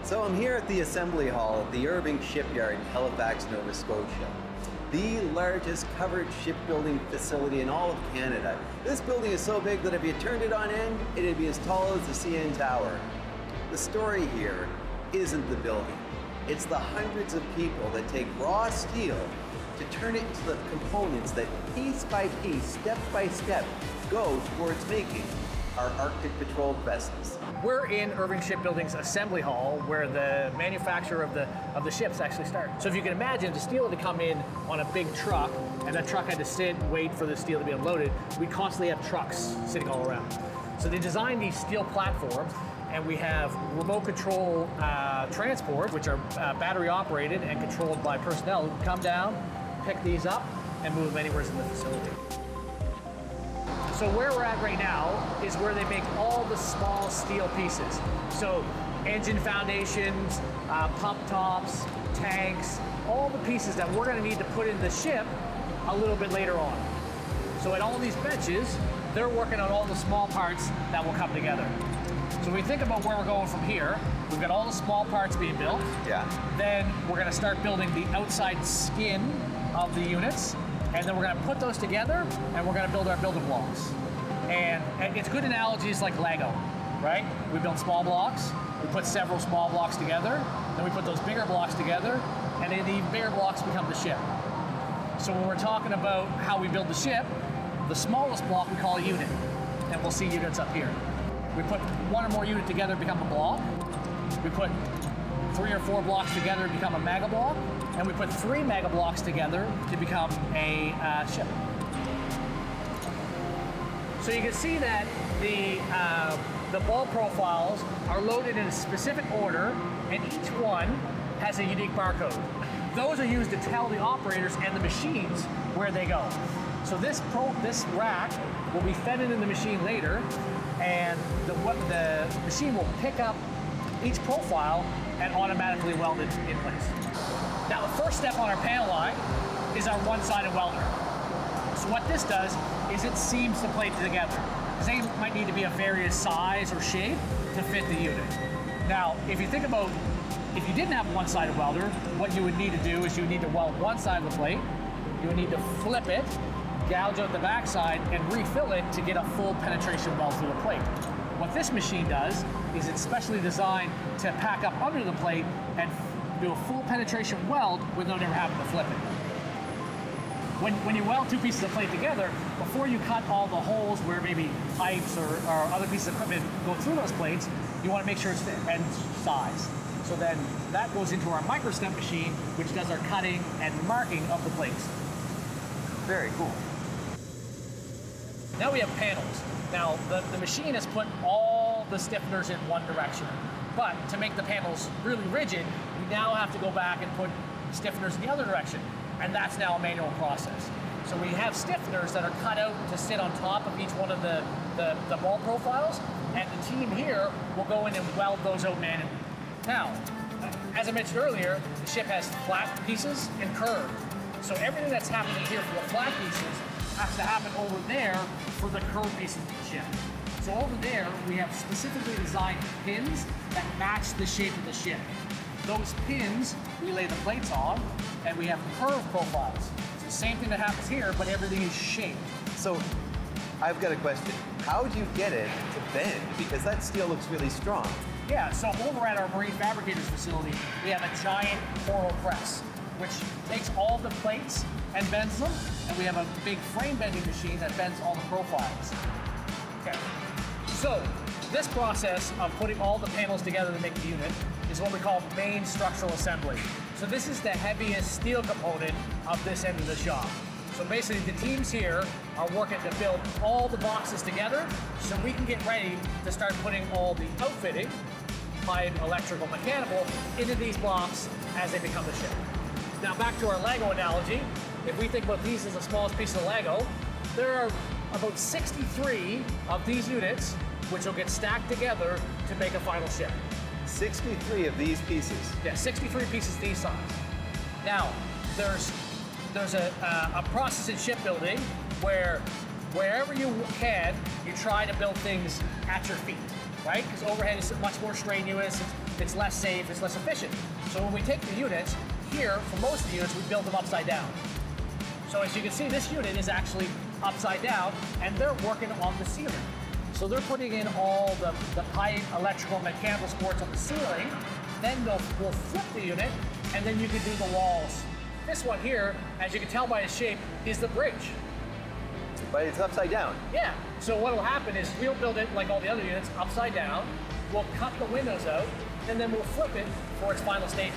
So I'm here at the assembly hall at the Halifax Shipyard in Halifax, Nova Scotia. The largest covered shipbuilding facility in all of Canada. This building is so big that if you turned it on end, it'd be as tall as the CN Tower. The story here isn't the building. It's the hundreds of people that take raw steel to turn it into the components that piece by piece, step by step, go towards making our Arctic patrol vessels. We're in Irving Shipbuilding's assembly hall where the manufacture of the ships actually start. So if you can imagine, the steel had to come in on a big truck, and that truck had to sit and wait for the steel to be unloaded. We constantly have trucks sitting all around. So they designed these steel platforms, and we have remote control transport, which are battery operated and controlled by personnel who come down, pick these up, and move them anywhere in the facility. So where we're at right now is where they make all the small steel pieces. So engine foundations, pump tops, tanks, all the pieces that we're gonna need to put in the ship a little bit later on. So at all these benches, they're working on all the small parts that will come together. So when we think about where we're going from here, we've got all the small parts being built. Yeah. Then we're gonna start building the outside skin of the units, and then we're gonna put those together, and we're gonna build our building blocks. And it's good analogies like Lego, right? We build small blocks, we put several small blocks together, then we put those bigger blocks together, and then the bigger blocks become the ship. So when we're talking about how we build the ship, the smallest block we call a unit, and we'll see units up here. We put one or more unit together to become a block. We put 3 or 4 blocks together to become a mega block, and we put 3 mega blocks together to become a ship. So you can see that the ball profiles are loaded in a specific order, and each one has a unique barcode. Those are used to tell the operators and the machines where they go. So this rack will be fed into the machine later, and the machine will pick up each profile and automatically weld it in place. Now the first step on our panel line is our one-sided welder. So what this does is it seams the plate together. They might need to be of various size or shape to fit the unit. Now, if you think about, if you didn't have a one-sided welder, what you would need to do is you would need to weld one side of the plate, you would need to flip it, gouge out the backside, and refill it to get a full penetration weld through the plate. What this machine does is it's specially designed to pack up under the plate and do a full penetration weld without ever having to flip it. When you weld 2 pieces of plate together, before you cut all the holes where maybe pipes or other pieces of equipment go through those plates, you want to make sure it's fit and size. So then that goes into our microstep machine, which does our cutting and marking of the plates. Very cool. Now we have panels. Now the machine has put all the stiffeners in one direction, but to make the panels really rigid, we now have to go back and put stiffeners in the other direction, and that's now a manual process. So we have stiffeners that are cut out to sit on top of each one of the ball profiles, and the team here will go in and weld those out manually. Now, as I mentioned earlier, the ship has flat pieces and curved. So everything that's happening here for the flat pieces has to happen over there for the curved pieces of the ship. So over there, we have specifically designed pins that match the shape of the ship. Those pins, we lay the plates on, and we have curved profiles. It's the same thing that happens here, but everything is shaped. So I've got a question. How do you get it to bend? Because that steel looks really strong. Yeah, so over at our Marine Fabricators facility, we have a giant coral press, which takes all the plates and bends them, and we have a big frame bending machine that bends all the profiles. Okay, so this process of putting all the panels together to make the unit is what we call main structural assembly. So this is the heaviest steel component of this end of the shop. So basically the teams here are working to build all the boxes together so we can get ready to start putting all the outfitting, applied electrical, mechanical, into these blocks as they become the ship. Now back to our Lego analogy, if we think about these as the smallest piece of Lego, there are about 63 of these units which will get stacked together to make a final ship. 63 of these pieces? Yeah, 63 pieces these size. Now, there's a process in shipbuilding where wherever you can, you try to build things at your feet, right? Because overhead is much more strenuous, it's less safe, it's less efficient. So when we take the units, here, for most of the units, we build them upside down. So as you can see, this unit is actually upside down, and they're working on the ceiling. So they're putting in all the pipe, electrical, mechanical supports on the ceiling, then we'll flip the unit, and then you can do the walls. This one here, as you can tell by its shape, is the bridge. But it's upside down. Yeah, so what will happen is we'll build it like all the other units, upside down, we'll cut the windows out, and then we'll flip it for its final stages.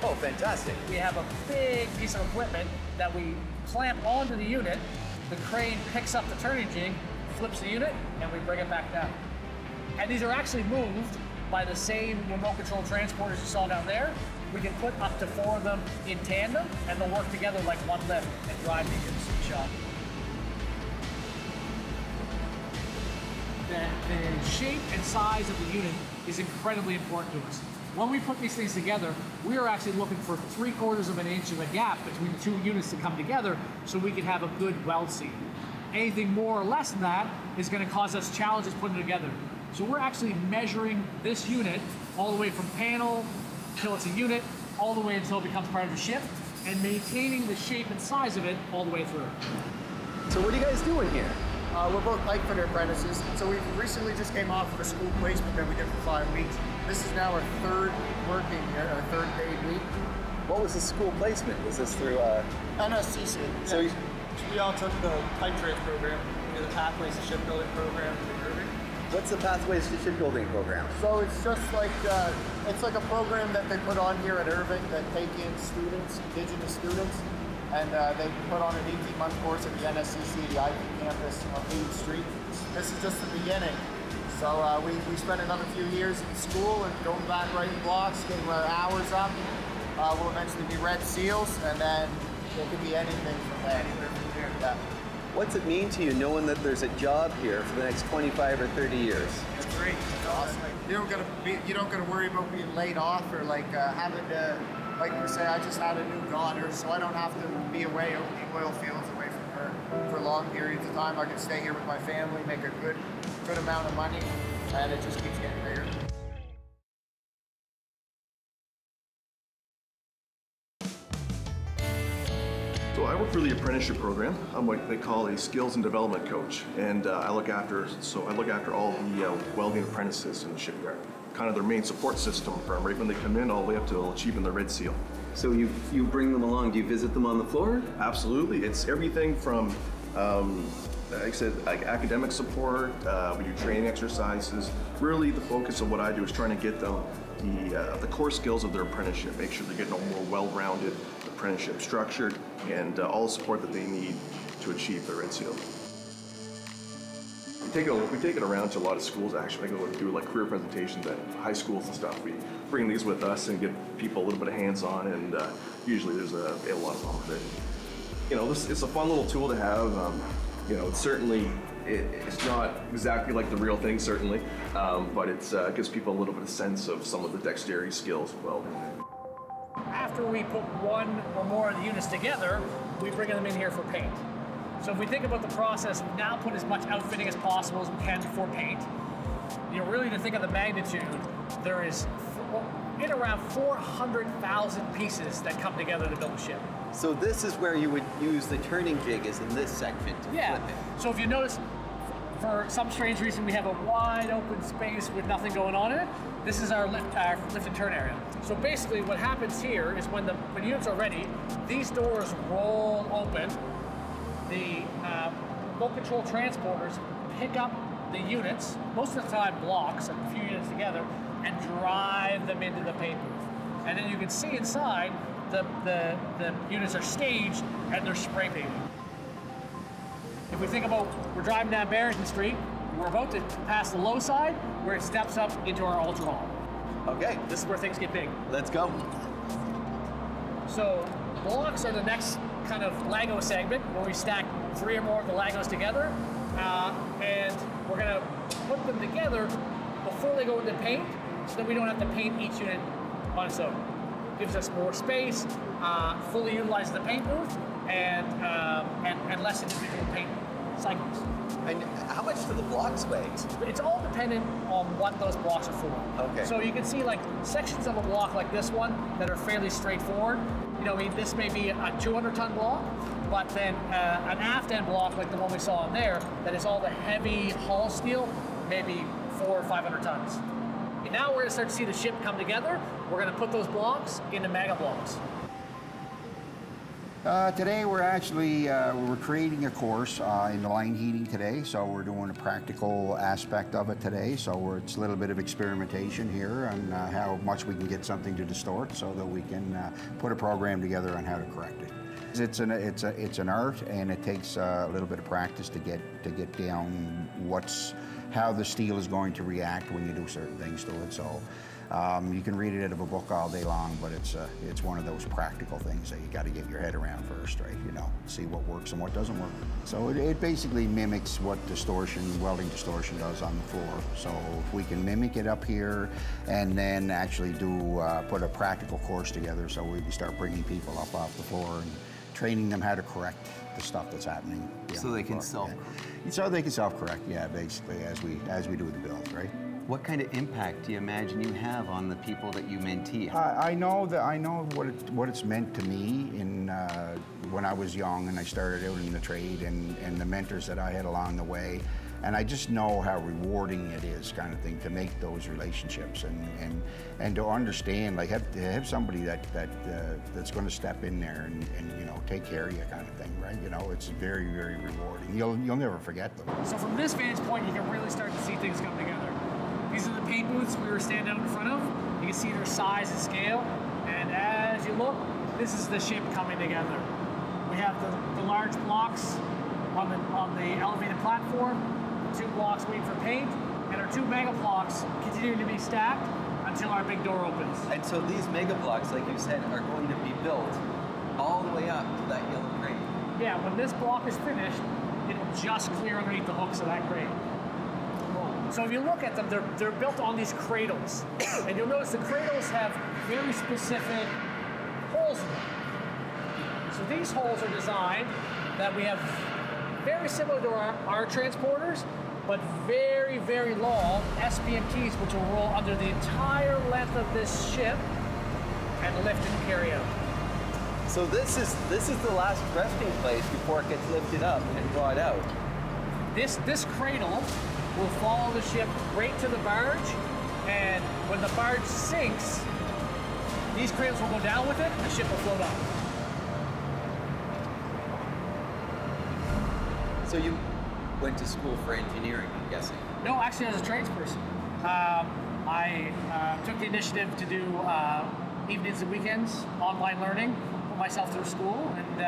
Oh, fantastic. We have a big piece of equipment that we clamp onto the unit, the crane picks up the turning jig, flips the unit, and we bring it back down. And these are actually moved by the same remote control transporters you saw down there. We can put up to 4 of them in tandem, and they'll work together like one lift and drive the units to the shop. The shape and size of the unit is incredibly important to us. When we put these things together, we are actually looking for 3/4 of an inch of a gap between the 2 units to come together so we can have a good weld seam. Anything more or less than that is going to cause us challenges putting it together. So we're actually measuring this unit all the way from panel till it's a unit, all the way until it becomes part of the ship, and maintaining the shape and size of it all the way through. So what are you guys doing here? We're both pipe fitter apprentices, so we recently just came off of a school placement that we did for 5 weeks. This is now our 3rd working year, our 3rd paid week. What was the school placement? Was this through NSCC. So Yeah. We all took the pipe trades program. We did the Pathways to Shipbuilding program in Irving. what's the Pathways to Shipbuilding program? So it's just like a program that they put on here at Irving that take in students, indigenous students, and they put on an 18-month course at the NSCC, the IP campus on 8th Street. This is just the beginning. So we spent another few years in school and going back writing blocks, getting our hours up. We'll eventually be red seals, and then it could be anything from there. Yeah. What's it mean to you knowing that there's a job here for the next 25 or 30 years? It's great. It's awesome. You don't gotta worry about being laid off or like having to, like we say, I just had a new daughter, so I don't have to be away out in the oil fields away from her for long periods of time. I can stay here with my family, make a good amount of money, and it just keeps getting bigger. So I work for the apprenticeship program. I'm what they call a skills and development coach, and I look after all the welding apprentices in the shipyard. Kind of their main support system from right when they come in all the way up to achieving the red seal. So you bring them along. Do you visit them on the floor? Absolutely. It's everything from like I said, like academic support. We do training exercises. Really, the focus of what I do is trying to get them the core skills of their apprenticeship. Make sure they're getting a more well-rounded apprenticeship structured, and all the support that they need to achieve the red seal. We take it around to a lot of schools. Actually, I go and do like career presentations at high schools and stuff. We bring these with us and give people a little bit of hands-on, and usually there's a lot of fun with it. You know, it's a fun little tool to have. You know, it's not exactly like the real thing, certainly, but it gives people a little bit of sense of some of the dexterity skills of welding. After we put one or more of the units together, we bring them in here for paint. So if we think about the process, we now put as much outfitting as possible as we can before paint. You know, really to think of the magnitude, there is in around 400,000 pieces that come together to build a ship. So this is where you would use the turning jig, is in this section to flip it. So if you notice, for some strange reason, we have a wide open space with nothing going on in it. This is our lift and turn area. So basically what happens here is when units are ready, these doors roll open. The remote control transporters pick up the units, most of the time blocks, a few units together, and drive them into the paint booth. And then you can see inside, the units are staged and they're spray painted. If we think about, we're driving down Barrington Street, we're about to pass the low side where it steps up into our ultra hall. Okay, This is where things get big. let's go. So blocks are the next kind of Lego segment where we stack 3 or more of the Legos together, and we're gonna put them together before they go into paint, so that we don't have to paint each unit on its own. Gives us more space, fully utilizes the paint booth, and less individual paint cycles. And how much do the blocks weigh? It's all dependent on what those blocks are for. Okay. So you can see like sections of a block like this one that are fairly straightforward. You know, I mean, this may be a 200-ton block, but then an aft end block like the one we saw on there that is all the heavy hull steel, maybe 400 or 500 tons. And now we're going to start to see the ship come together. We're going to put those blocks into mega blocks. Today we're actually we're creating a course in the line heating today, so we're doing a practical aspect of it today. So it's a little bit of experimentation here on how much we can get something to distort, so that we can put a program together on how to correct it. It's an art, and it takes a little bit of practice to get down how the steel is going to react when you do certain things to it. So. You can read it out of a book all day long, but it's one of those practical things that you got to get your head around first, right? You know, see what works and what doesn't work. So it basically mimics what welding distortion does on the floor. So if we can mimic it up here, and then actually put a practical course together, so we can start bringing people up off the floor and training them how to correct the stuff that's happening. So they can self-correct. Yeah. So they can self-correct, yeah, basically as we do the build, right? What kind of impact do you imagine you have on the people that you mentee? I know what it's meant to me when I was young and I started out in the trade, and the mentors that I had along the way, and I just know how rewarding it is, kind of thing, to make those relationships and to understand, like have somebody that's going to step in there and you know, take care of you, kind of thing, right? You know, it's very, very rewarding. You'll never forget them. So from this vantage point, you can really start to see things come together. These are the paint booths we were standing out in front of. You can see their size and scale. And as you look, this is the ship coming together. We have the large blocks on the elevated platform, 2 blocks waiting for paint, and our 2 mega blocks continuing to be stacked until our big door opens. And so these mega blocks, like you said, are going to be built all the way up to that yellow crane. Yeah, when this block is finished, it'll just clear underneath the hooks of that crane. So if you look at them, they're built on these cradles. And you'll notice the cradles have very specific holes in them. So these holes are designed that we have very similar to our transporters, but very, very long SPMTs, which will roll under the entire length of this ship and lift and carry out. So this is the last resting place before it gets lifted up and brought out. This cradle will follow the ship right to the barge, and when the barge sinks, these cradles will go down with it, and the ship will float up. So you went to school for engineering, I'm guessing? No, actually, as a tradesperson. I took the initiative to do evenings and weekends, online learning, put myself through school, and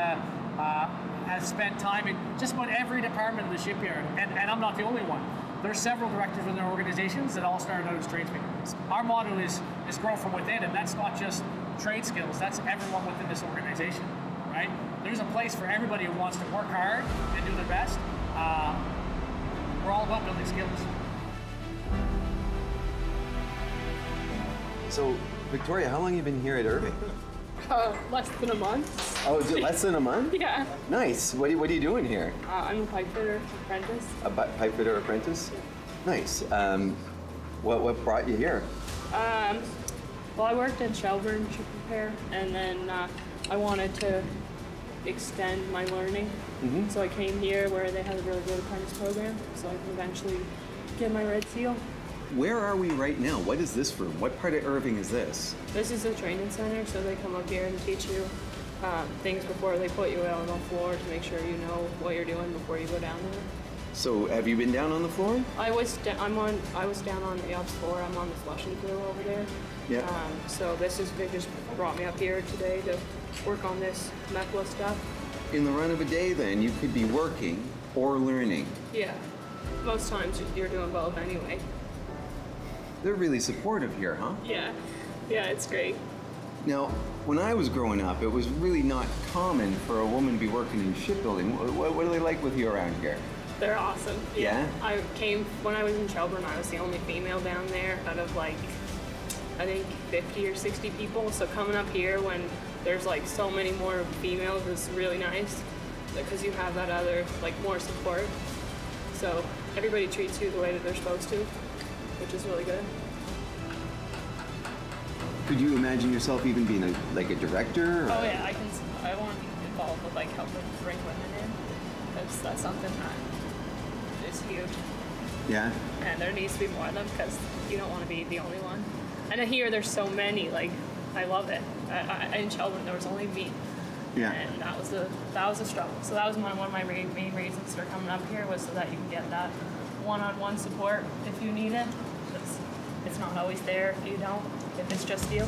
have spent time in just about every department of the shipyard, and I'm not the only one. There's several directors in their organizations that all started out as tradesmen. Our motto is grow from within, and that's not just trade skills, that's everyone within this organization, right? There's a place for everybody who wants to work hard and do their best. We're all about building skills. So, Victoria, how long have you been here at Irving? Less than a month. Oh, is it less than a month? Yeah. Nice. What are you doing here? I'm a pipe fitter apprentice. A pipe fitter apprentice? Yeah. Nice. What brought you here? Well, I worked in Shelburne ship repair, and then I wanted to extend my learning. Mm-hmm. So I came here where they have a really good apprentice program, so I can eventually get my red seal. Where are we right now? What is this room? What part of Irving is this? This is a training center, so they come up here and teach you things before they put you out on the floor to make sure you know what you're doing before you go down there. So, have you been down on the floor? I was down on the ops floor. I'm on the flushing crew over there. Yeah. So they just brought me up here today to work on this MECLA stuff. In the run of a day, then, you could be working or learning. Yeah. Most times you're doing both anyway. They're really supportive here, huh? Yeah. Yeah, it's great. Now, when I was growing up, it was really not common for a woman to be working in shipbuilding. What are they like with you around here? They're awesome. Yeah? When I was in Shelburne, I was the only female down there out of like, I think 50 or 60 people. So coming up here when there's like so many more females is really nice. because you have that other, like, more support. So everybody treats you the way that they're supposed to, which is really good. Could you imagine yourself even being like a director? Or? Oh yeah, I want to be involved with, like, helping bring women in, because that's something that is huge. Yeah. And there needs to be more of them, because you don't want to be the only one. And here there's so many. Like, I love it. In Sheldon there was only me. Yeah. And that was a struggle. So that was one of my main reasons for coming up here, was so that you can get that one-on-one support if you need it. It's not always there if you don't, if it's just you.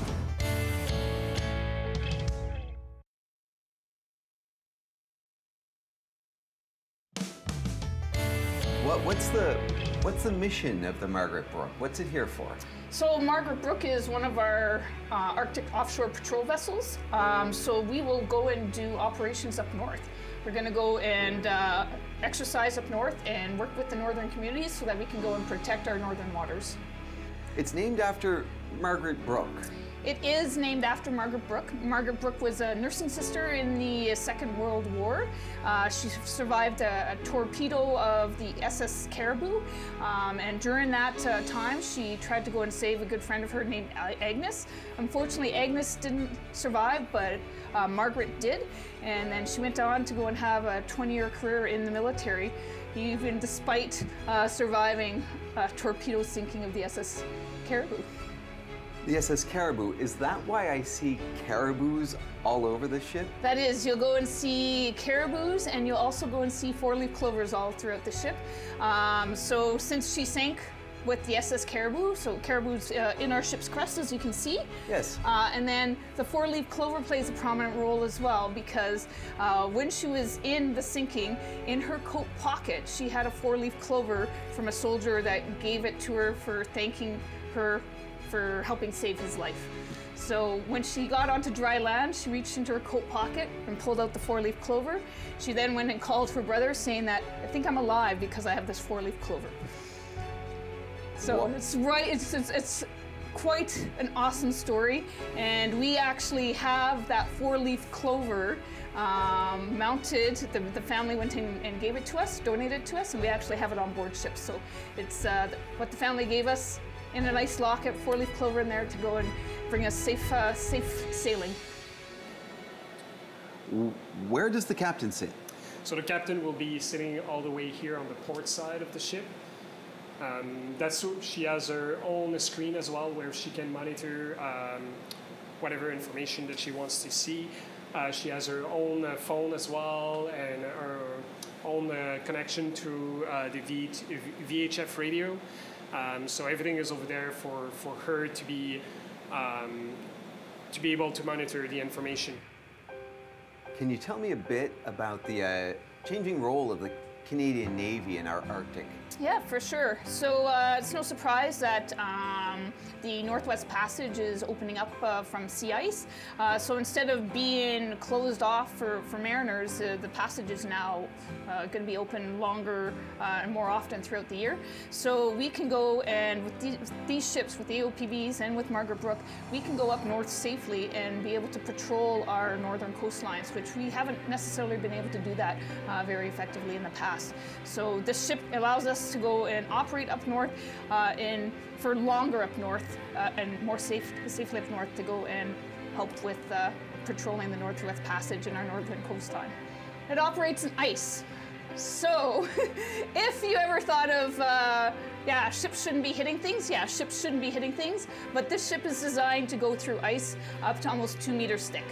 What's the mission of the Margaret Brook? What's it here for? So Margaret Brook is one of our Arctic offshore patrol vessels. So we will go and do operations up north. We're going to go and exercise up north and work with the northern communities so that we can go and protect our northern waters. It's named after Margaret Brook. It is named after Margaret Brook. Margaret Brook was a nursing sister in the Second World War. She survived a torpedo of the SS Caribou, and during that time she tried to go and save a good friend of her named Agnes. Unfortunately, Agnes didn't survive, but Margaret did, and then she went on to go and have a 20-year career in the military, even despite surviving a torpedo sinking of the SS Caribou. The SS Caribou, is that why I see caribous all over the ship? That is, you'll go and see caribous, and you'll also go and see four-leaf clovers all throughout the ship. So since she sank with the SS Caribou, so caribous in our ship's crest, as you can see. Yes. And then the four-leaf clover plays a prominent role as well, because when she was in the sinking, in her coat pocket, she had a four-leaf clover from a soldier that gave it to her for thanking her for helping save his life. So when she got onto dry land, she reached into her coat pocket and pulled out the four-leaf clover. She then went and called her brother, saying that, I think I'm alive because I have this four-leaf clover. So it's quite an awesome story, and we actually have that four-leaf clover mounted. The family went in and gave it to us, donated it to us, and we actually have it on board ship. So it's what the family gave us in a nice locket, four-leaf clover in there to go and bring us safe sailing. Where does the captain sit? So the captain will be sitting all the way here on the port side of the ship. She has her own screen as well, where she can monitor whatever information that she wants to see. She has her own phone as well, and her own connection to the VHF radio. So everything is over there for her to be able to monitor the information. Can you tell me a bit about the changing role of the Canadian Navy in our Arctic? Yeah, for sure. So it's no surprise that the Northwest Passage is opening up from sea ice. So instead of being closed off for mariners, the passage is now going to be open longer and more often throughout the year. So we can go, and with these ships, with the AOPVs and with Margaret Brook, we can go up north safely and be able to patrol our northern coastlines, which we haven't necessarily been able to do that very effectively in the past. So this ship allows us to go and operate up north for longer up north and more safely up north, to go and help with patrolling the Northwest Passage in our northern coastline. It operates in ice. So if you ever thought of, ships shouldn't be hitting things, yeah, ships shouldn't be hitting things, but this ship is designed to go through ice up to almost 2 meters thick.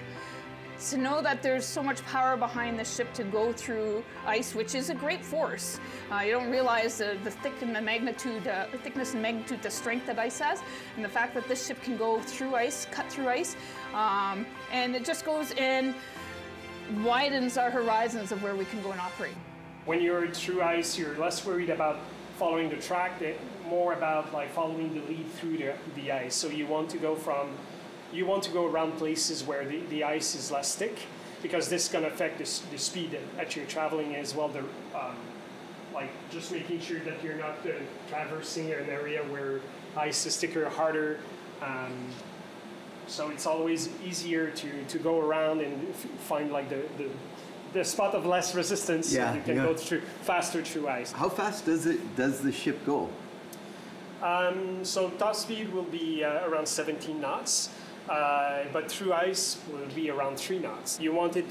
To know that there's so much power behind the ship to go through ice, which is a great force. You don't realize the thickness and magnitude, the strength that ice has, and the fact that this ship can go through ice, cut through ice, and it just goes and widens our horizons of where we can go and operate. When you're through ice, you're less worried about following the track, more about like following the lead through the ice. So you want to go around places where the ice is less thick, because this is going to affect the speed that you're traveling as well. Like just making sure that you're not traversing an area where ice is thicker or harder. So it's always easier to go around and find like the the spot of less resistance, Yeah, so you can go faster through ice. How fast does the ship go? So top speed will be around 17 knots, but through ice will be around 3 knots. You want to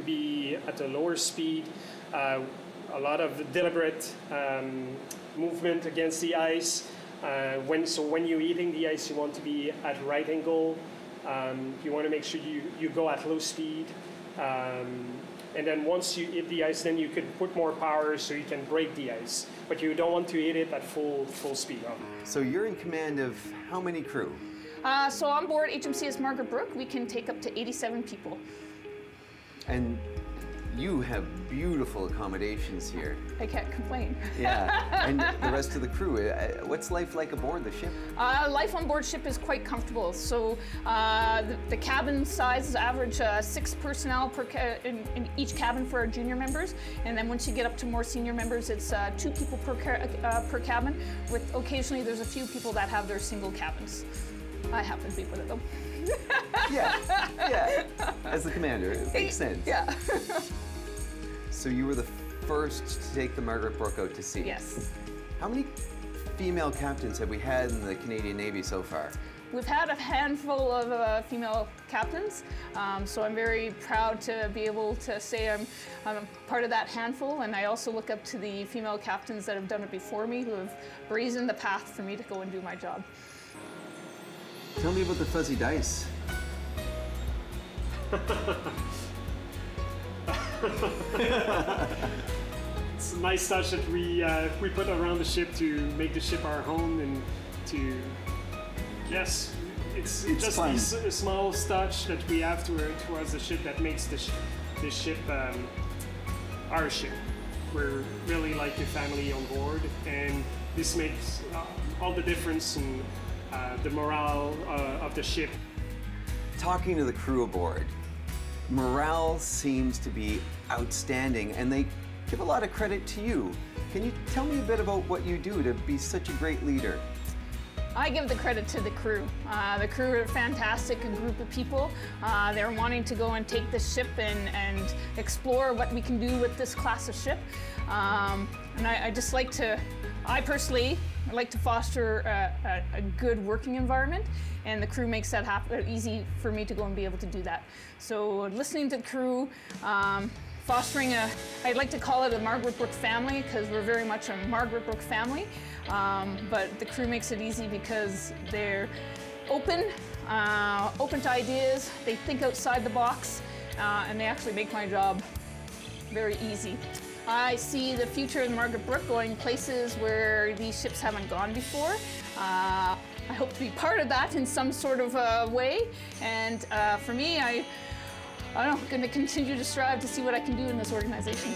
be at a lower speed, a lot of deliberate movement against the ice. When you're hitting the ice, you want to be at right angle. You want to make sure you go at low speed. And then once you hit the ice, then you could put more power so you can break the ice. But you don't want to hit it at full speed. So you're in command of how many crew? So on board HMCS Margaret Brooke, we can take up to 87 people. And you have beautiful accommodations here. I can't complain. Yeah, and the rest of the crew, what's life like aboard the ship? Life on board ship is quite comfortable. So the cabin size is average 6 personnel in each cabin for our junior members. And then once you get up to more senior members, it's 2 people per cabin, with occasionally there's a few people that have their single cabins. I happen to be one of them. Yeah, as the commander, it makes sense. Yeah. So you were the first to take the Margaret Brooke out to sea? Yes. How many female captains have we had in the Canadian Navy so far? We've had a handful of female captains, so I'm very proud to be able to say I'm a part of that handful, and I also look up to the female captains that have done it before me, who have brazened the path for me to go and do my job. Tell me about the fuzzy dice. It's a nice touch that we put around the ship to make the ship our home, and to, yes, it's just fun. These small touch that we have towards the ship that makes the ship our ship. We're really like a family on board, and this makes all the difference in the morale of the ship. Talking to the crew aboard, morale seems to be outstanding, and they give a lot of credit to you. Can you tell me a bit about what you do to be such a great leader? I give the credit to the crew. The crew are a fantastic group of people. They're wanting to go and take this ship and explore what we can do with this class of ship. And I just like to, I personally like to foster a good working environment, and the crew makes that easy for me to go and be able to do that. So listening to the crew, fostering I'd like to call it a Margaret Brooke family, because we're very much a Margaret Brooke family. But the crew makes it easy because they're open to ideas, they think outside the box, and they actually make my job very easy. I see the future of the Margaret Brooke going places where these ships haven't gone before. I hope to be part of that in some sort of way, and for me, I'm going to continue to strive to see what I can do in this organization.